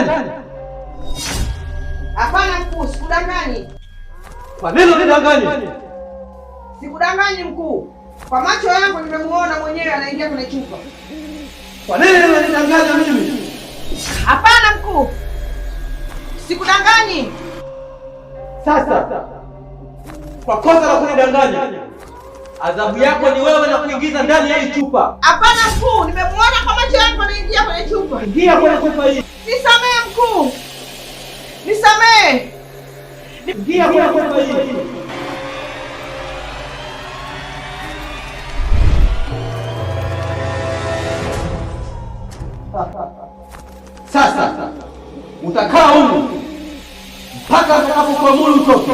ndani? Hapana mkuu, sikudanganyi. Kwa nini unidanganya? Sikudanganyi mkuu. Kwa macho yangu nimemuona mwenyewe anaingia kwenye chupa. Kwa nini unanidanganya mimi? Hapana mkuu. Sikudanganyi. Sasa kwa kosa la kunidanganya, adhabu yako ni wewe na kuingiza ndani ya hii chupa. Hapana mkuu, nimemuona kwa macho yangu anaingia kwenye chupa. Ingia kwenye chupa hii. Nisamehe mkuu. Nisamehe. Ingia kwenye chupa hii. Sasa utakaa huko mpaka utakapokuamuru utoke.